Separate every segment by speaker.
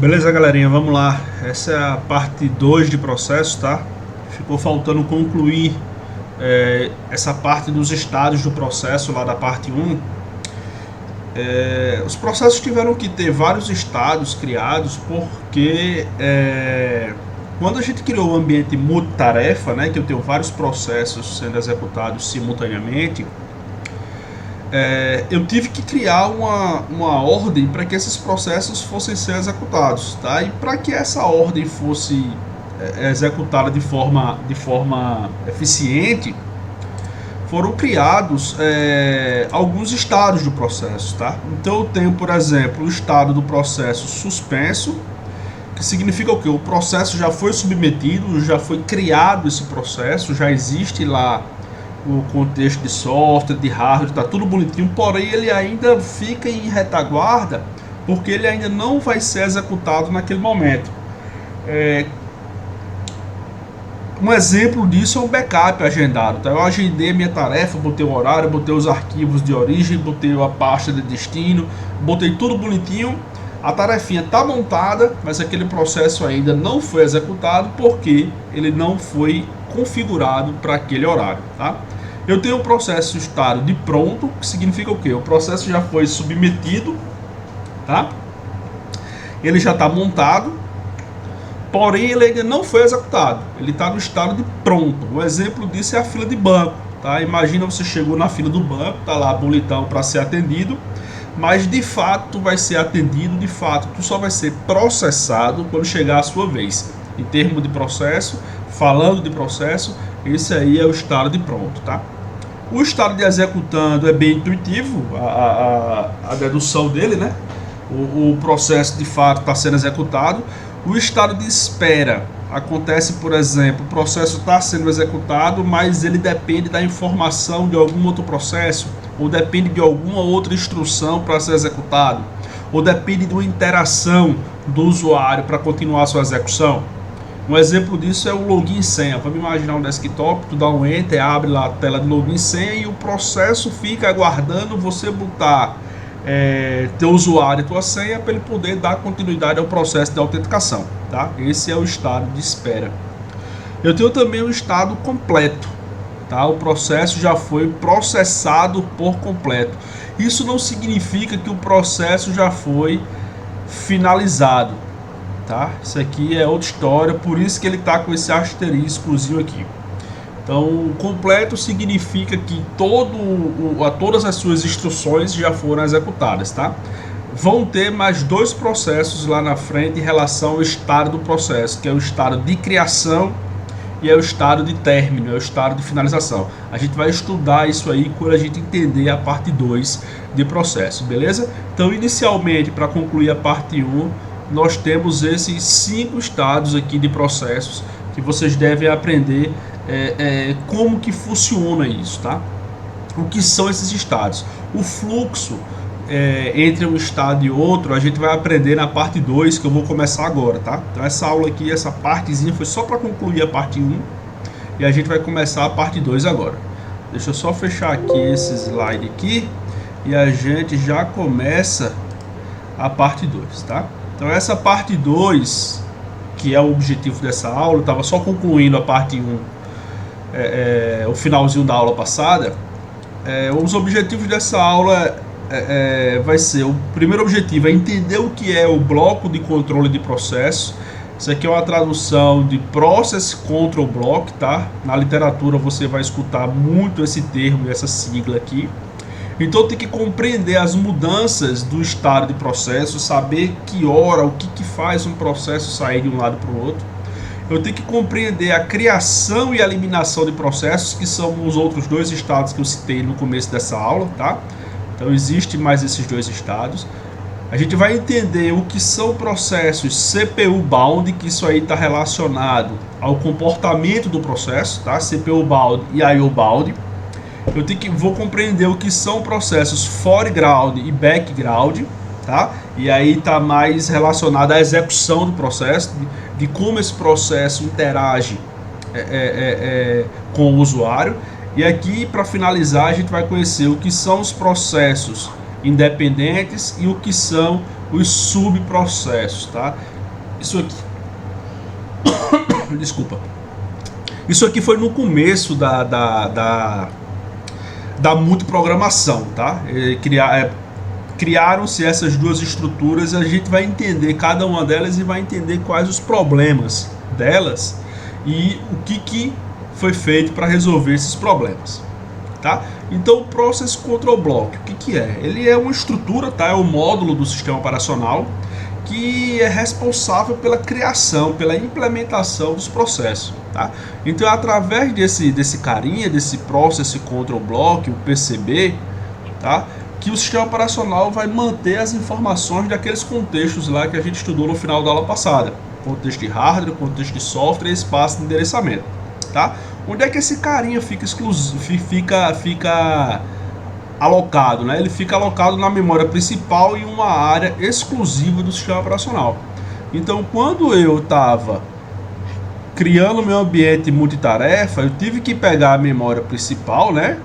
Speaker 1: Beleza, galerinha, vamos lá. Essa é a parte 2 de processo, tá? Ficou faltando concluir essa parte dos estádios do processo lá da parte 1. Os processos tiveram que ter vários estádios criados porque quando a gente criou o ambiente multitarefa, né, que eu tenho vários processos sendo executados simultaneamente, eu tive que criar uma ordem para que esses processos fossem ser executados, tá? E para que essa ordem fosse executada de forma eficiente, foram criados alguns estados do processo, tá? Então eu tenho, por exemplo, o estado do processo suspenso, que significa o quê? O processo já foi submetido, já foi criado esse processo, já existe lá o contexto de software, de hardware, está tudo bonitinho, porém ele ainda fica em retaguarda porque ele ainda não vai ser executado naquele momento. Um exemplo disso é um backup agendado, tá? Eu agendei a minha tarefa, botei o horário, botei os arquivos de origem, botei a pasta de destino, botei tudo bonitinho. A tarefinha está montada, mas aquele processo ainda não foi executado porque ele não foi configurado para aquele horário, tá? Eu tenho o processo estado de pronto, que significa o quê? O processo já foi submetido, tá? Ele já está montado, porém ele ainda não foi executado. Ele está no estado de pronto. Um exemplo disso é a fila de banco, tá? Imagina, você chegou na fila do banco, tá lá bonitão para ser atendido, mas de fato tu vai ser atendido, de fato tu só vai ser processado quando chegar a sua vez. Em termos de processo, falando de processo, esse aí é o estado de pronto, tá? O estado de executando é bem intuitivo, a dedução dele, né? O processo de fato está sendo executado. O estado de espera acontece, por exemplo, o processo está sendo executado, mas ele depende da informação de algum outro processo, ou depende de alguma outra instrução para ser executado, ou depende de uma interação do usuário para continuar a sua execução. Um exemplo disso é o login e senha. Vamos imaginar um desktop, tu dá um enter, abre lá a tela de login e senha e o processo fica aguardando você botar teu usuário e tua senha para ele poder dar continuidade ao processo de autenticação, tá? Esse é o estado de espera. Eu tenho também o estado completo, tá? O processo já foi processado por completo. Isso não significa que o processo já foi finalizado, tá? Isso aqui é outra história, por isso que ele está com esse asteriscozinho aqui. Então, completo significa que todas as suas instruções já foram executadas, tá? Vão ter mais dois processos lá na frente em relação ao estado do processo, que é o estado de criação e é o estado de término, é o estado de finalização. A gente vai estudar isso aí quando a gente entender a parte 2 de processo, beleza? Então, inicialmente, para concluir a parte 1, nós temos esses 5 estados aqui de processos que vocês devem aprender como que funciona isso, tá? O que são esses estados? O fluxo entre um estado e outro a gente vai aprender na parte 2, que eu vou começar agora, tá? Então essa aula aqui, essa partezinha foi só para concluir a parte 1 e a gente vai começar a parte 2 agora. Deixa eu só fechar aqui esse slide aqui e a gente já começa a parte 2, tá? Então essa parte 2, que é o objetivo dessa aula, eu estava só concluindo a parte 1, o finalzinho da aula passada. Os objetivos dessa aula vai ser, o primeiro objetivo é entender o que é o bloco de controle de processo. Isso aqui é uma tradução de Process Control Block, tá? Na literatura você vai escutar muito esse termo e essa sigla aqui. Então tem que compreender as mudanças do estado de processo, saber que hora, o que faz um processo sair de um lado para o outro. Eu tenho que compreender a criação e a eliminação de processos, que são os outros dois estados que eu citei no começo dessa aula, tá? Então existe mais esses dois estados. A gente vai entender o que são processos CPU bound, que isso aí está relacionado ao comportamento do processo, tá? CPU bound e IO bound. Vou compreender o que são processos foreground e background, tá? E aí está mais relacionado à execução do processo, de como esse processo interage com o usuário. E aqui, para finalizar, a gente vai conhecer o que são os processos independentes e o que são os subprocessos, tá? Isso aqui, desculpa, isso aqui foi no começo da multiprogramação, tá? Criaram-se essas duas estruturas e a gente vai entender cada uma delas e vai entender quais os problemas delas e o que foi feito para resolver esses problemas, tá? Então o Process Control Block, o que é? Ele é uma estrutura, tá? É um módulo do sistema operacional que é responsável pela criação, pela implementação dos processos, tá? Então através desse carinha, desse Process Control Block, o PCB, tá? Que o sistema operacional vai manter as informações daqueles contextos lá que a gente estudou no final da aula passada. Contexto de hardware, contexto de software e espaço de endereçamento, tá? Onde é que esse carinha fica alocado, né? Ele fica alocado na memória principal em uma área exclusiva do sistema operacional. Então, quando eu estava criando meu ambiente multitarefa, eu tive que pegar a memória principal, né?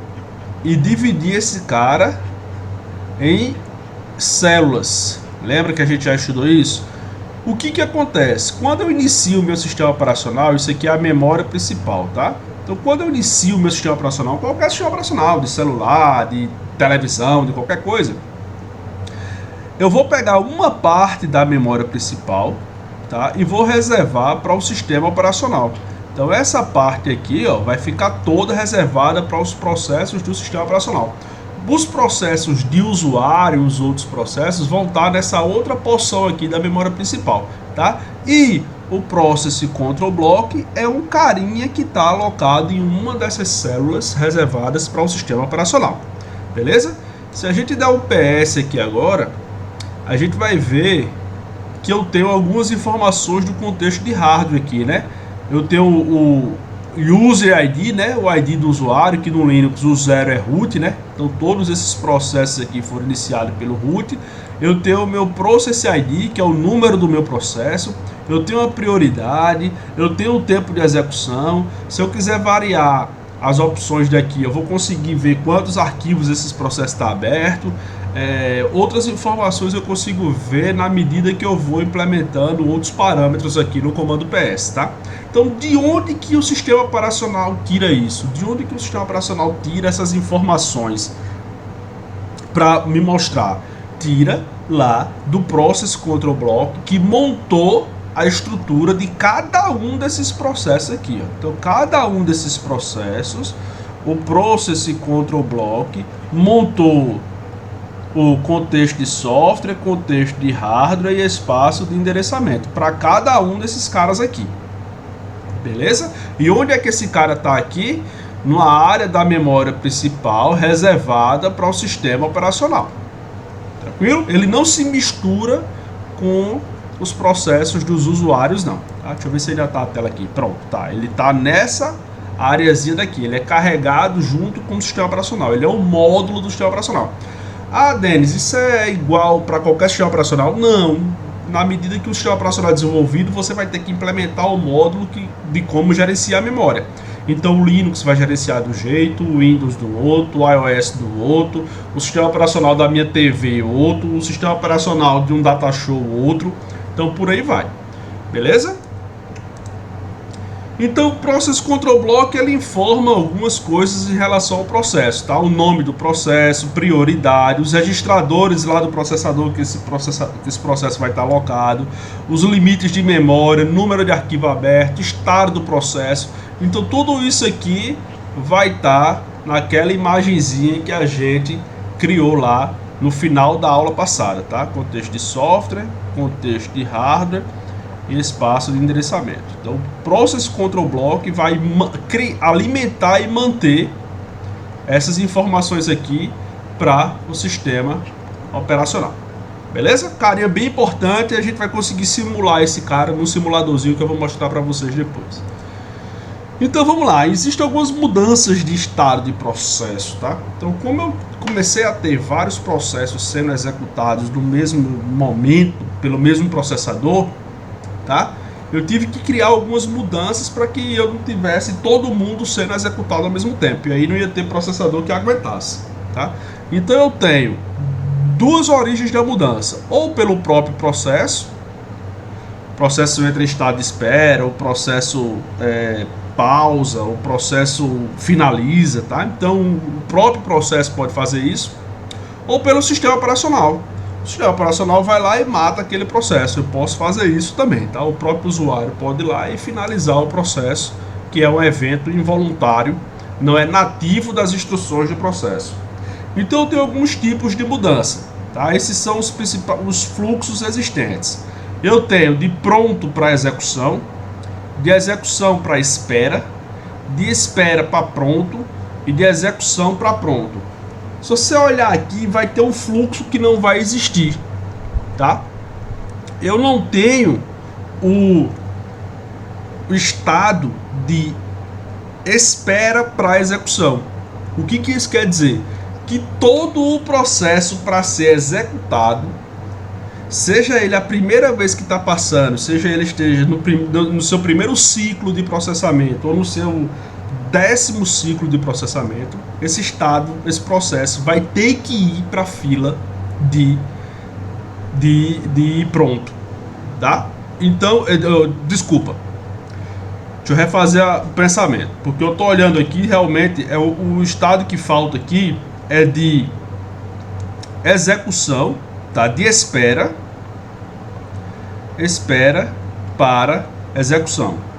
Speaker 1: E dividir esse cara em células. Lembra que a gente já estudou isso? O que acontece? Quando eu inicio o meu sistema operacional, isso aqui é a memória principal, tá? Então, quando eu inicio o meu sistema operacional, qualquer sistema operacional, de celular, de televisão, de qualquer coisa, eu vou pegar uma parte da memória principal, tá? E vou reservar para o sistema operacional. Então, essa parte aqui, ó, vai ficar toda reservada para os processos do sistema operacional. Os processos de usuário, os outros processos, vão estar nessa outra porção aqui da memória principal, tá? E o Process Control Block é um carinha que está alocado em uma dessas células reservadas para o sistema operacional, beleza? Se a gente der um PS aqui agora, a gente vai ver que eu tenho algumas informações do contexto de hardware aqui, né? Eu tenho o User ID, né? O ID do usuário, que no Linux o 0 é root, né? Então todos esses processos aqui foram iniciados pelo root. Eu tenho o meu Process ID, que é o número do meu processo. Eu tenho a prioridade, eu tenho o tempo de execução. Se eu quiser variar as opções daqui, eu vou conseguir ver quantos arquivos esses processos estão abertos. Outras informações eu consigo ver na medida que eu vou implementando outros parâmetros aqui no comando PS, tá? Então, de onde que o sistema operacional tira isso? De onde que o sistema operacional tira essas informações para me mostrar? Tira lá do Process Control Block, que montou a estrutura de cada um desses processos aqui, ó. Então, cada um desses processos, o Process Control Block montou o contexto de software, contexto de hardware e espaço de endereçamento para cada um desses caras aqui, beleza? E onde é que esse cara está aqui? Numa área da memória principal reservada para o sistema operacional, tranquilo? Ele não se mistura com os processos dos usuários, não, tá? Deixa eu ver se ele já está a tela aqui. Pronto, tá. Ele está nessa areazinha daqui. Ele é carregado junto com o sistema operacional. Ele é um módulo do sistema operacional. Ah, Denis, isso é igual para qualquer sistema operacional? Não. Na medida que o sistema operacional é desenvolvido, você vai ter que implementar o módulo de como gerenciar a memória. Então o Linux vai gerenciar do jeito, o Windows do outro, o iOS do outro, o sistema operacional da minha TV outro, o sistema operacional de um datashow outro. Então por aí vai, beleza? Então o Process Control Block ele informa algumas coisas em relação ao processo, tá? O nome do processo, prioridade, os registradores lá do processador que esse processo vai estar alocado, os limites de memória, número de arquivo aberto, estado do processo. Então tudo isso aqui vai estar naquela imagenzinha que a gente criou lá no final da aula passada, tá? Contexto de software, contexto de hardware e espaço de endereçamento. Então, o Process Control Block vai alimentar e manter essas informações aqui para o sistema operacional. Beleza? Carinha bem importante, a gente vai conseguir simular esse cara num simuladorzinho que eu vou mostrar para vocês depois. Então vamos lá, existem algumas mudanças de estado de processo, tá? Então, como eu comecei a ter vários processos sendo executados no mesmo momento, pelo mesmo processador, tá? Eu tive que criar algumas mudanças para que eu não tivesse todo mundo sendo executado ao mesmo tempo, e aí não ia ter processador que aguentasse, tá? Então eu tenho duas origens da mudança, ou pelo próprio processo, processo entra em estado de espera, o processo pausa, o processo finaliza, tá? Então o próprio processo pode fazer isso, ou pelo sistema operacional. O sistema operacional vai lá e mata aquele processo. Eu posso fazer isso também, tá? O próprio usuário pode ir lá e finalizar o processo, que é um evento involuntário, não é nativo das instruções do processo. Então tem alguns tipos de mudança, tá? Esses são os fluxos existentes. Eu tenho de pronto para execução, de execução para espera, de espera para pronto e de execução para pronto. Se você olhar aqui, vai ter um fluxo que não vai existir, tá? Eu não tenho o estado de espera para execução. O que isso quer dizer? Que todo o processo para ser executado, seja ele a primeira vez que está passando, seja ele esteja no seu primeiro ciclo de processamento ou no seu 10º ciclo de processamento, esse processo vai ter que ir para a fila de pronto, tá? Então, desculpa, deixa eu refazer o pensamento, porque eu estou olhando aqui, realmente o estado que falta aqui é de execução, tá? De espera para execução.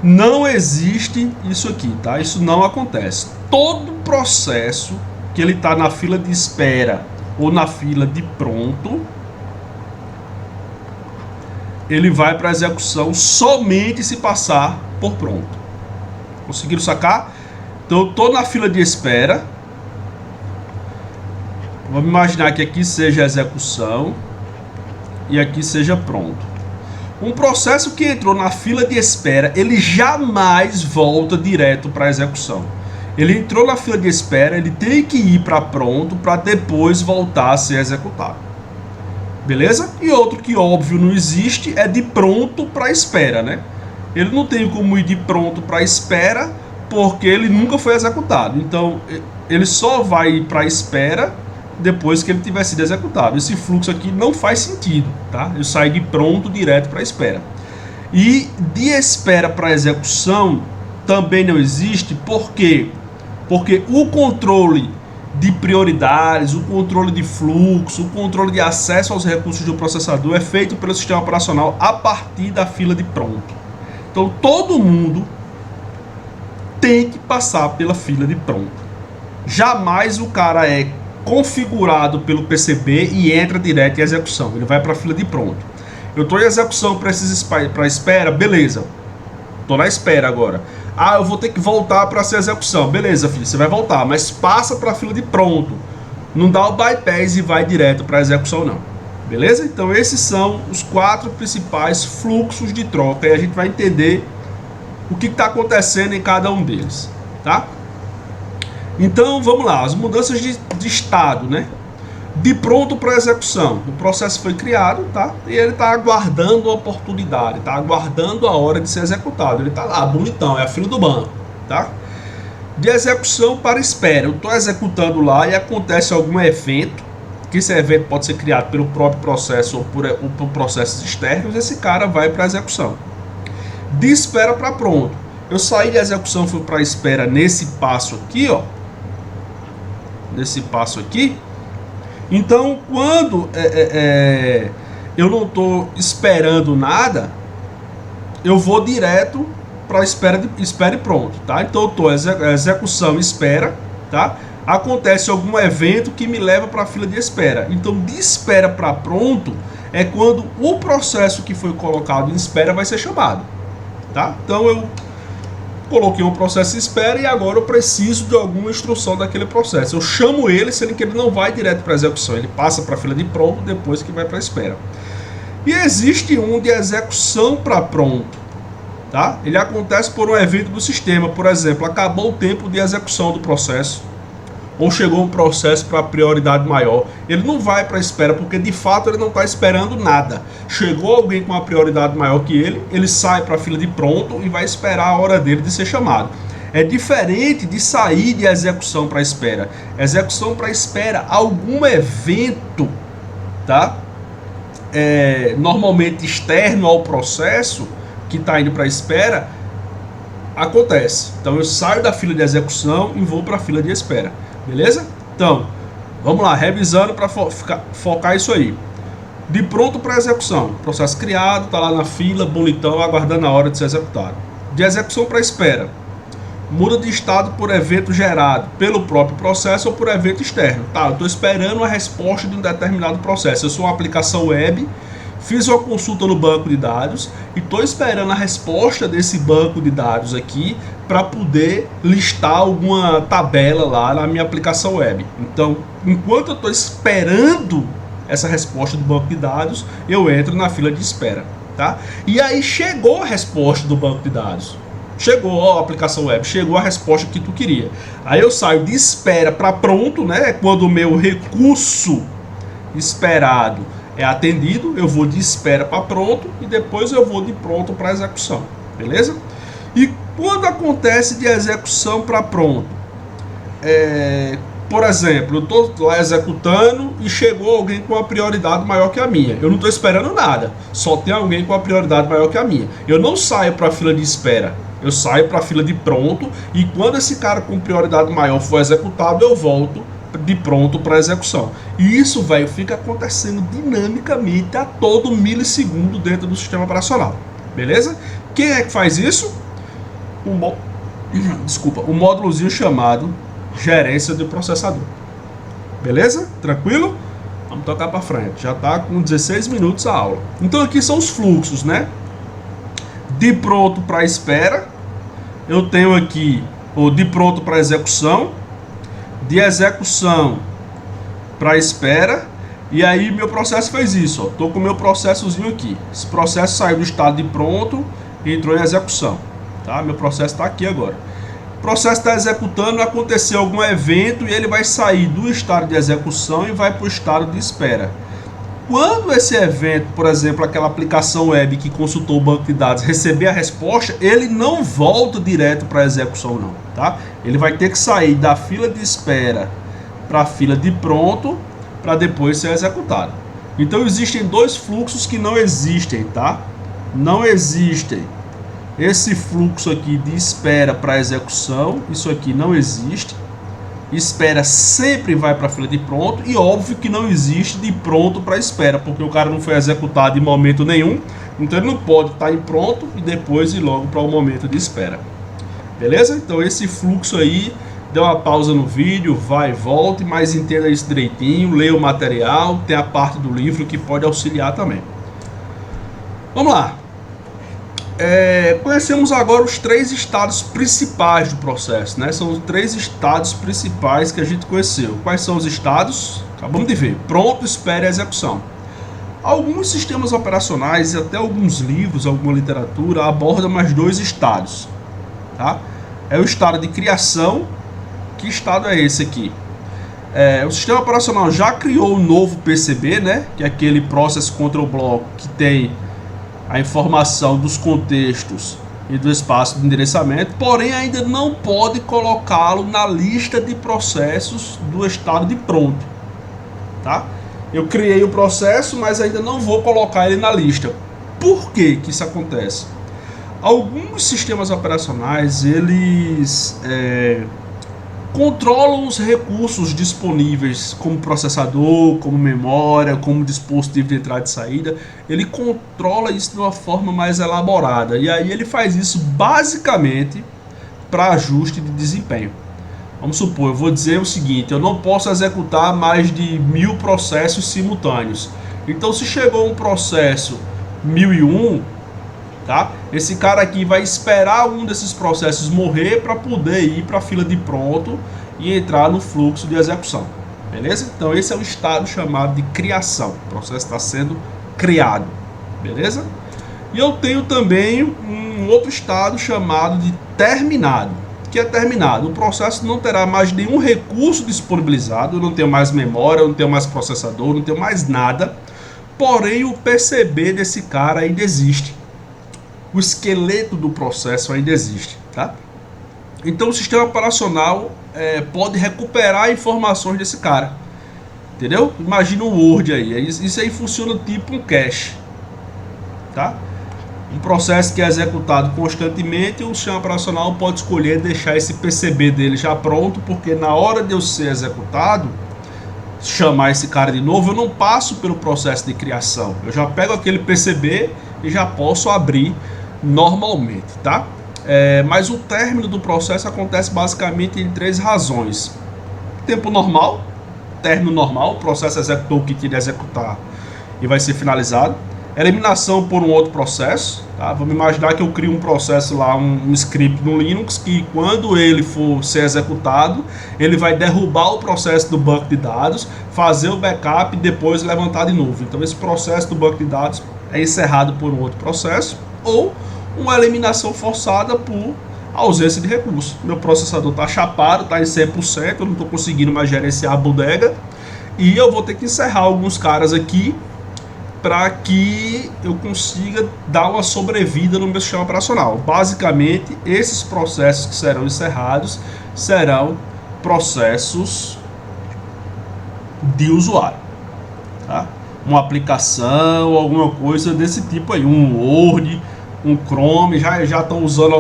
Speaker 1: Não existe isso aqui, tá? Isso não acontece. Todo processo que ele está na fila de espera ou na fila de pronto, ele vai para execução somente se passar por pronto. Conseguiram sacar? Então eu estou na fila de espera. Vamos imaginar que aqui seja execução e aqui seja pronto. Um processo que entrou na fila de espera, ele jamais volta direto para a execução. Ele entrou na fila de espera, ele tem que ir para pronto para depois voltar a ser executado. Beleza? E outro que óbvio não existe é de pronto para espera, né? Ele não tem como ir de pronto para espera porque ele nunca foi executado. Então ele só vai ir para espera depois que ele tiver sido executado. Esse fluxo aqui não faz sentido, tá? Eu saio de pronto direto para espera. E de espera para execução também não existe, por quê? Porque o controle de prioridades, o controle de fluxo, o controle de acesso aos recursos do processador é feito pelo sistema operacional a partir da fila de pronto. Então todo mundo tem que passar pela fila de pronto. Jamais o cara é configurado pelo PCB e entra direto em execução. Ele vai para a fila de pronto. Eu estou em execução, preciso para espera, beleza. Estou na espera agora. Ah, eu vou ter que voltar para ser execução. Beleza, filho, você vai voltar, mas passa para a fila de pronto. Não dá o bypass e vai direto para a execução, não. Beleza? Então esses são os 4 principais fluxos de troca e a gente vai entender o que está acontecendo em cada um deles, tá? Então vamos lá, as mudanças de estado, né? De pronto para execução. O processo foi criado, tá? E ele está aguardando a oportunidade, está aguardando a hora de ser executado. Ele está lá, bonitão, é a fila do banco, tá? De execução para espera. Eu estou executando lá e acontece algum evento, que esse evento pode ser criado pelo próprio processo ou por processos externos, esse cara vai para execução. De espera para pronto. Eu saí de execução, fui para espera nesse passo aqui, ó. Nesse passo aqui. Então, quando eu não estou esperando nada, eu vou direto para espera e pronto, tá? Então, eu estou execução, espera, tá? Acontece algum evento que me leva para a fila de espera. Então, de espera para pronto é quando o processo que foi colocado em espera vai ser chamado, tá? Então, eu coloquei um processo em espera e agora eu preciso de alguma instrução daquele processo. Eu chamo ele, sendo que ele não vai direto para a execução, ele passa para a fila de pronto depois que vai para a espera. E existe um de execução para pronto, tá? Ele acontece por um evento do sistema, por exemplo, acabou o tempo de execução do processo, ou chegou um processo para prioridade maior. Ele não vai para a espera, porque de fato ele não está esperando nada. Chegou alguém com uma prioridade maior que ele sai para a fila de pronto e vai esperar a hora dele de ser chamado. É diferente de sair de execução para espera. Execução para espera, algum evento, tá? normalmente externo ao processo que está indo para a espera, acontece. Então eu saio da fila de execução e vou para a fila de espera, beleza? Então, vamos lá, revisando para focar isso aí. De pronto para execução, processo criado, está lá na fila, bonitão, aguardando a hora de ser executado. De execução para espera, muda de estado por evento gerado pelo próprio processo ou por evento externo. Tá, eu estou esperando a resposta de um determinado processo. Eu sou uma aplicação web, fiz uma consulta no banco de dados e estou esperando a resposta desse banco de dados aqui para poder listar alguma tabela lá na minha aplicação web. Então, enquanto eu estou esperando essa resposta do banco de dados, eu entro na fila de espera, tá? E aí chegou a resposta do banco de dados. Chegou a aplicação web, chegou a resposta que tu queria. Aí eu saio de espera para pronto, né? Quando o meu recurso esperado é atendido, eu vou de espera para pronto e depois eu vou de pronto para execução, beleza? E quando acontece de execução para pronto, por exemplo, eu estou lá executando e chegou alguém com uma prioridade maior que a minha. Eu não estou esperando nada, só tem alguém com uma prioridade maior que a minha. Eu não saio para a fila de espera, eu saio para a fila de pronto e quando esse cara com prioridade maior for executado, eu volto de pronto para execução. E isso, velho, fica acontecendo dinamicamente a todo milissegundo dentro do sistema operacional. Beleza? Quem é que faz isso? O módulozinho chamado gerência do processador. Beleza? Tranquilo? Vamos tocar para frente. Já está com 16 minutos a aula. Então aqui são os fluxos, né? De pronto para espera. Eu tenho aqui o de pronto para execução, de execução para espera, e aí meu processo fez isso, ó. Tô com o meu processozinho aqui. Esse processo saiu do estado de pronto e entrou em execução, tá? Meu processo está aqui agora. O processo está executando, aconteceu algum evento e ele vai sair do estado de execução e vai para o estado de espera. Quando esse evento, por exemplo, aquela aplicação web que consultou o banco de dados, receber a resposta, ele não volta direto para a execução não, tá? Ele vai ter que sair da fila de espera para a fila de pronto para depois ser executado. Então existem dois fluxos que não existem, tá? Não existem. Esse fluxo aqui de espera para execução, isso aqui não existe. Espera sempre vai para a fila de pronto e óbvio que não existe de pronto para espera, porque o cara não foi executado em momento nenhum, então ele não pode estar em pronto e depois ir logo para o momento de espera. Beleza? Então esse fluxo aí, dê uma pausa no vídeo, vai e volte, mas entenda isso direitinho, leia o material, tem a parte do livro que pode auxiliar também. Vamos lá. Conhecemos agora os três estados principais do processo, né? São os três estados principais que a gente conheceu. Quais são os estados? Acabamos de ver. Pronto, espera e execução. Alguns sistemas operacionais e até alguns livros, alguma literatura abordam mais dois estados, tá? É o estado de criação. Que estado é esse aqui? O sistema operacional já criou o novo PCB, né? Que é aquele Process Control Block que tem a informação dos contextos e do espaço de endereçamento, porém ainda não pode colocá-lo na lista de processos do estado de pronto, tá? Eu criei o processo, mas ainda não vou colocar ele na lista. Por que que isso acontece? Alguns sistemas operacionais, eles controlam os recursos disponíveis, como processador, como memória, como dispositivo de entrada e saída. Ele controla isso de uma forma mais elaborada, e aí ele faz isso basicamente para ajuste de desempenho. Vamos supor, eu vou dizer o seguinte: eu não posso executar mais de 1000 processos simultâneos. Então, se chegou um processo 1001, tá? Esse cara aqui vai esperar um desses processos morrer para poder ir para a fila de pronto e entrar no fluxo de execução, beleza? Então esse é o estado chamado de criação. O processo está sendo criado, beleza? E eu tenho também um outro estado chamado de terminado. Que é terminado, o processo não terá mais nenhum recurso disponibilizado, eu não tenho mais memória, eu não tenho mais processador, eu não tenho mais nada, porém o PCB desse cara ainda existe. O esqueleto do processo ainda existe, tá? Então o sistema operacional pode recuperar informações desse cara. Entendeu? Imagina um Word aí. Isso aí funciona tipo um cache. Tá? Um processo que é executado constantemente, o sistema operacional pode escolher deixar esse PCB dele já pronto, porque na hora de eu ser executado, chamar esse cara de novo, eu não passo pelo processo de criação. Eu já pego aquele PCB e já posso abrir normalmente, tá? Mas o término do processo acontece basicamente em 3 razões. Tempo normal, término normal, o processo executou o que queria executar e vai ser finalizado. Eliminação por um outro processo, tá? Vamos imaginar que eu crio um processo lá, um script no Linux, que quando ele for ser executado, ele vai derrubar o processo do banco de dados, fazer o backup e depois levantar de novo. Então esse processo do banco de dados é encerrado por um outro processo, ou uma eliminação forçada por ausência de recurso. Meu processador está chapado, está em 100%, eu não estou conseguindo mais gerenciar a bodega, e eu vou ter que encerrar alguns caras aqui para que eu consiga dar uma sobrevida no meu sistema operacional. Basicamente, esses processos que serão encerrados serão processos de usuário, tá? Uma aplicação, alguma coisa desse tipo aí, um Word, um Chrome, já estão usando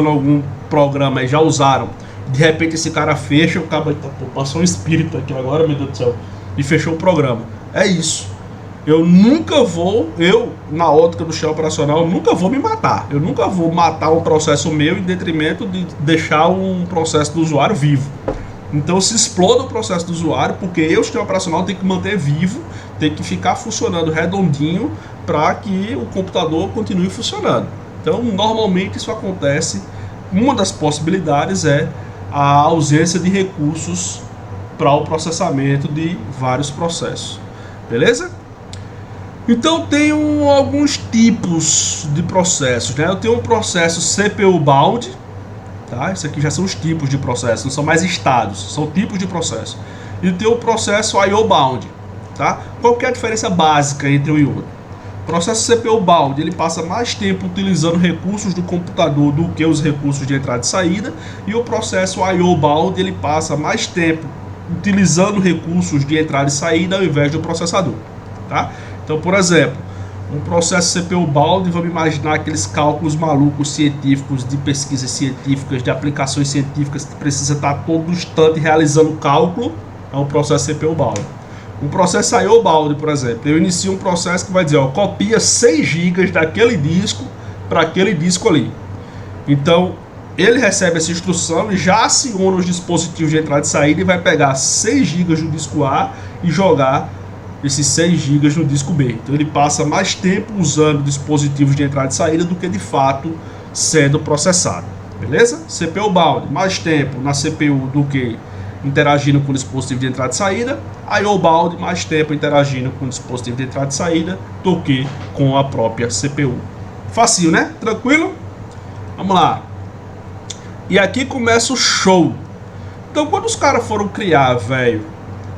Speaker 1: algum programa aí, já usaram. De repente esse cara fecha, o cara passou um espírito aqui agora, meu Deus do céu, e fechou o programa. É isso. Eu nunca vou, na ótica do sistema operacional, nunca vou me matar. Eu nunca vou matar um processo meu em detrimento de deixar um processo do usuário vivo. Então se exploda o processo do usuário, porque eu, o sistema operacional, tem que manter vivo, tem que ficar funcionando redondinho para que o computador continue funcionando. Então normalmente isso acontece, uma das possibilidades é a ausência de recursos para o processamento de vários processos. Beleza? Então tenho alguns tipos de processos, né? Eu tenho um processo CPU bound, tá? Isso aqui já são os tipos de processo, não são mais estados, são tipos de processo. E tem o processo I/O bound, tá? Qual que é a diferença básica entre um e outro? O processo CPU bound, ele passa mais tempo utilizando recursos do computador do que os recursos de entrada e saída, e o processo I/O bound, ele passa mais tempo utilizando recursos de entrada e saída ao invés do processador, tá? Então, por exemplo, um processo CPU bound, vamos imaginar aqueles cálculos malucos científicos, de pesquisas científicas, de aplicações científicas que precisa estar todo instante realizando cálculo, é um processo CPU bound. Um processo I/O bound, por exemplo, eu inicio um processo que vai dizer, ó, copia 6 GB daquele disco para aquele disco ali. Então, ele recebe essa instrução e já aciona os dispositivos de entrada e saída e vai pegar 6 GB do disco A e jogar esses 6 GB no disco B. Então ele passa mais tempo usando dispositivos de entrada e saída do que de fato sendo processado. Beleza? CPU bound, mais tempo na CPU do que interagindo com o dispositivo de entrada e saída. I/O bound, mais tempo interagindo com o dispositivo de entrada e saída do que com a própria CPU. Facinho, né? Tranquilo? Vamos lá. E aqui começa o show. Então quando os caras foram criar, velho,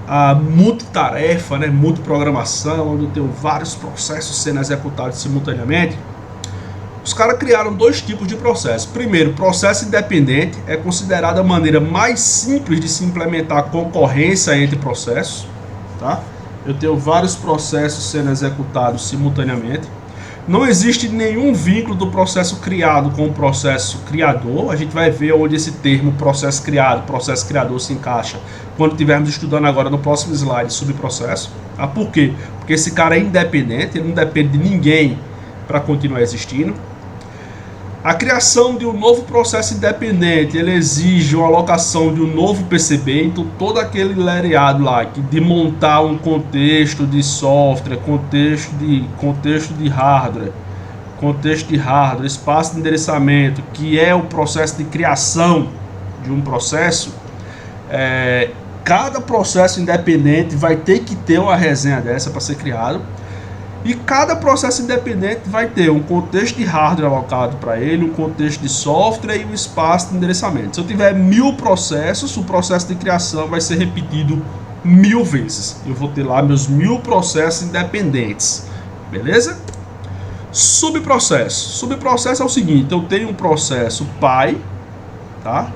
Speaker 1: a multitarefa, né, multiprogramação, onde eu tenho vários processos sendo executados simultaneamente, os caras criaram 2 tipos de processo. Primeiro, processo independente é considerada a maneira mais simples de se implementar concorrência entre processos, tá? Eu tenho vários processos sendo executados simultaneamente. Não existe nenhum vínculo do processo criado com o processo criador. A gente vai ver onde esse termo processo criador se encaixa quando estivermos estudando agora no próximo slide sobre processo. Ah, por quê? Porque esse cara é independente, ele não depende de ninguém para continuar existindo. A criação de um novo processo independente, ele exige uma alocação de um novo PCB, então todo aquele lereado lá de montar um contexto de software, contexto de hardware, espaço de endereçamento, que é o processo de criação de um processo, cada processo independente vai ter que ter uma resenha dessa para ser criado. E cada processo independente vai ter um contexto de hardware alocado para ele, um contexto de software e um espaço de endereçamento. Se eu tiver 1000 processos, o processo de criação vai ser repetido 1000 vezes. Eu vou ter lá meus 1000 processos independentes. Beleza? Subprocesso. Subprocesso é o seguinte, eu tenho um processo pai, tá?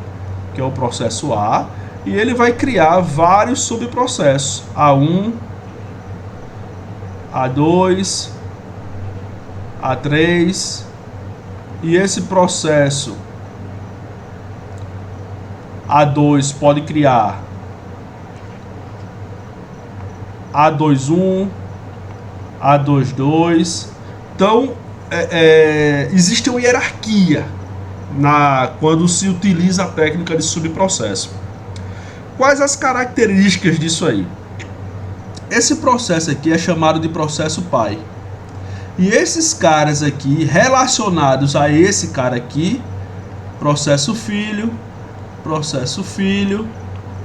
Speaker 1: Que é o processo A. e ele vai criar vários subprocessos, A1, A2, A3, e esse processo A2 pode criar A21, A22. Então existe uma hierarquia quando se utiliza a técnica de subprocesso. Quais as características disso aí? Esse processo aqui é chamado de processo pai. E esses caras aqui, relacionados a esse cara aqui, processo filho, processo filho,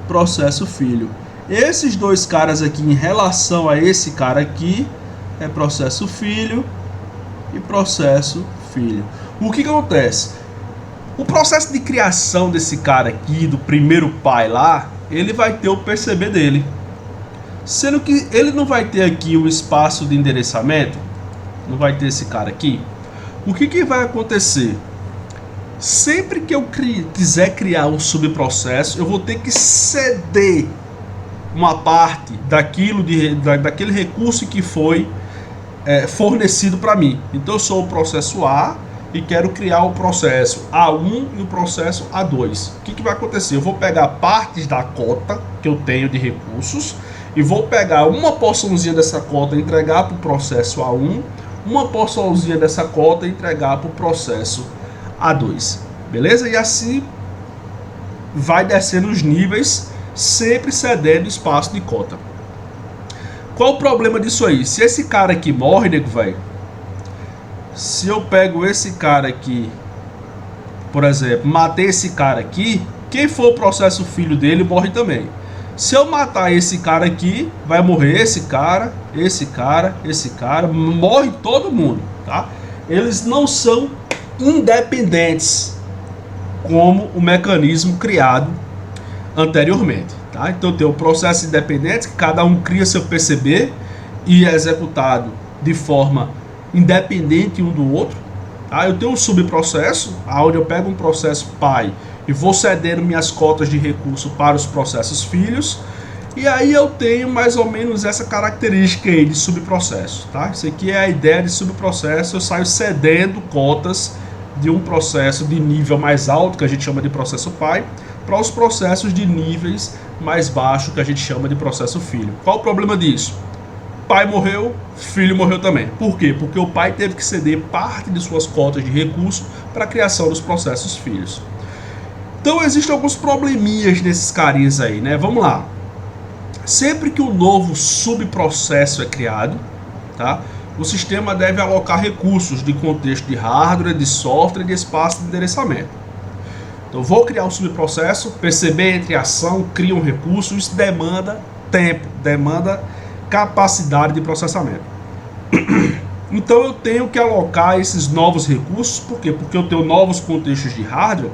Speaker 1: processo filho. Esses dois caras aqui em relação a esse cara aqui é processo filho e processo filho. O que acontece? O processo de criação desse cara aqui, do primeiro pai lá, ele vai ter o PCB dele. Sendo que ele não vai ter aqui um espaço de endereçamento, não vai ter esse cara aqui. O que vai acontecer? Sempre que eu quiser criar um subprocesso, eu vou ter que ceder uma parte daquele recurso que foi fornecido para mim. Então eu sou o processo A e quero criar o processo A1 e o processo A2. O que vai acontecer? Eu vou pegar partes da cota que eu tenho de recursos e vou pegar uma porçãozinha dessa cota e entregar para o processo A1, uma porçãozinha dessa cota e entregar para o processo A2. Beleza? E assim vai descendo os níveis, sempre cedendo espaço de cota. Qual o problema disso aí? Se esse cara aqui morre, nego velho, se eu pego esse cara aqui, por exemplo, matei esse cara aqui, quem for o processo filho dele morre também. Se eu matar esse cara aqui, vai morrer esse cara, morre todo mundo, tá? Eles não são independentes como o mecanismo criado anteriormente, tá? Então tem o processo independente, que cada um cria seu PCB e é executado de forma independente um do outro, tá? Eu tenho um subprocesso, onde eu pego um processo pai e vou cedendo minhas cotas de recurso para os processos filhos, e aí eu tenho mais ou menos essa característica aí de subprocesso, tá? Isso aqui é a ideia de subprocesso. Eu saio cedendo cotas de um processo de nível mais alto, que a gente chama de processo pai, para os processos de níveis mais baixos, que a gente chama de processo filho. Qual o problema disso? Pai morreu, filho morreu também. Por quê? Porque o pai teve que ceder parte de suas cotas de recurso para a criação dos processos filhos. Então existem alguns probleminhas nesses carinhas aí, né? Vamos lá. Sempre que um novo subprocesso é criado, tá? O sistema deve alocar recursos de contexto de hardware, de software e de espaço de endereçamento. Então vou criar um subprocesso, PCB entre ação, cria um recurso, isso demanda tempo, demanda capacidade de processamento. Então eu tenho que alocar esses novos recursos, por quê? Porque eu tenho novos contextos de hardware,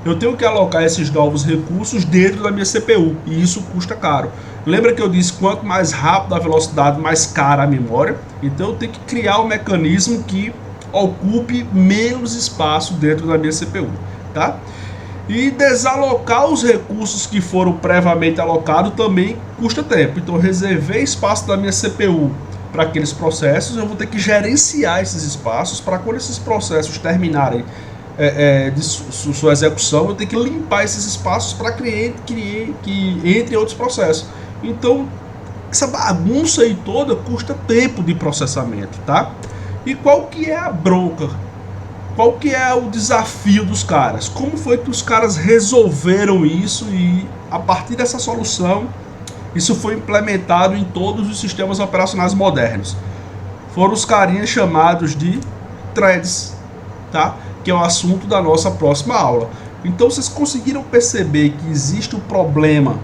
Speaker 1: eu tenho que alocar esses novos recursos dentro da minha CPU, e isso custa caro. Lembra que eu disse, quanto mais rápido a velocidade, mais cara a memória? Então eu tenho que criar um mecanismo que ocupe menos espaço dentro da minha CPU, tá? E desalocar os recursos que foram previamente alocados também custa tempo. Então eu reservei espaço da minha CPU para aqueles processos, eu vou ter que gerenciar esses espaços para quando esses processos terminarem de sua execução, eu tenho que limpar esses espaços para que entre outros processos. Então essa bagunça aí toda custa tempo de processamento, tá? E qual que é a bronca? Qual que é o desafio dos caras? Como foi que os caras resolveram isso e a partir dessa solução isso foi implementado em todos os sistemas operacionais modernos? Foram os carinhas chamados de threads, tá? Que é o assunto da nossa próxima aula. Então vocês conseguiram perceber que existe um problema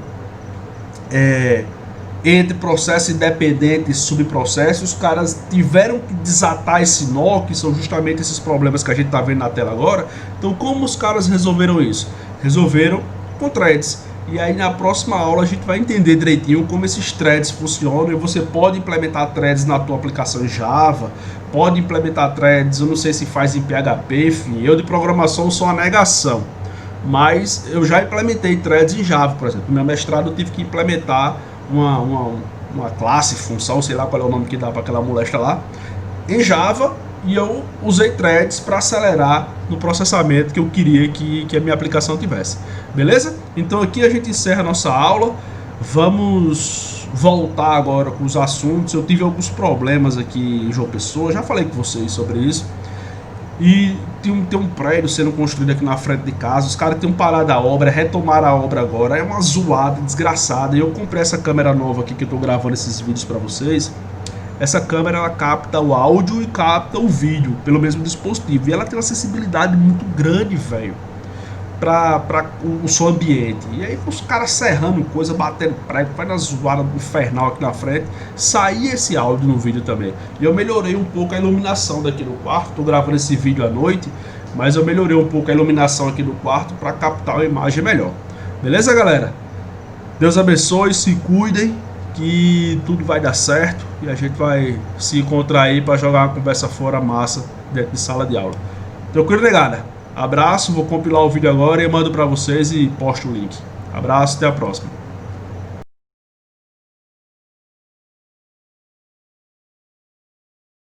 Speaker 1: entre processo independente e subprocesso. Os caras tiveram que desatar esse nó, que são justamente esses problemas que a gente está vendo na tela agora. Então como os caras resolveram isso? Resolveram com threads. E aí na próxima aula a gente vai entender direitinho como esses threads funcionam. E você pode implementar threads na tua aplicação em Java, pode implementar threads, eu não sei se faz em PHP, enfim. Eu de programação sou uma negação. mas eu já implementei threads em Java, por exemplo. No meu mestrado eu tive que implementar uma classe, função, sei lá qual é o nome que dá para aquela moléstia lá, em Java, e eu usei threads para acelerar no processamento que eu queria que a minha aplicação tivesse. Beleza? Então aqui a gente encerra a nossa aula. Vamos voltar agora com os assuntos. Eu tive alguns problemas aqui em João Pessoa, já falei com vocês sobre isso. E tem um prédio sendo construído aqui na frente de casa. Os caras têm parado a obra, retomaram a obra agora. É uma zoada desgraçada. E eu comprei essa câmera nova aqui que eu tô gravando esses vídeos para vocês. Essa câmera ela capta o áudio e capta o vídeo pelo mesmo dispositivo. E ela tem uma acessibilidade muito grande, velho, para o som ambiente. E aí os caras serrando coisa, batendo prego, faz uma zoada infernal aqui na frente. Saía esse áudio no vídeo também. E eu melhorei um pouco a iluminação daqui no quarto. Tô gravando esse vídeo à noite, mas eu melhorei um pouco a iluminação aqui no quarto para captar uma imagem melhor. Beleza, galera? Deus abençoe, se cuidem, que tudo vai dar certo e a gente vai se encontrar aí para jogar uma conversa fora massa dentro de sala de aula. Tranquilo, negada? Abraço, vou compilar o vídeo agora e mando para vocês e posto o link. Abraço, até a próxima.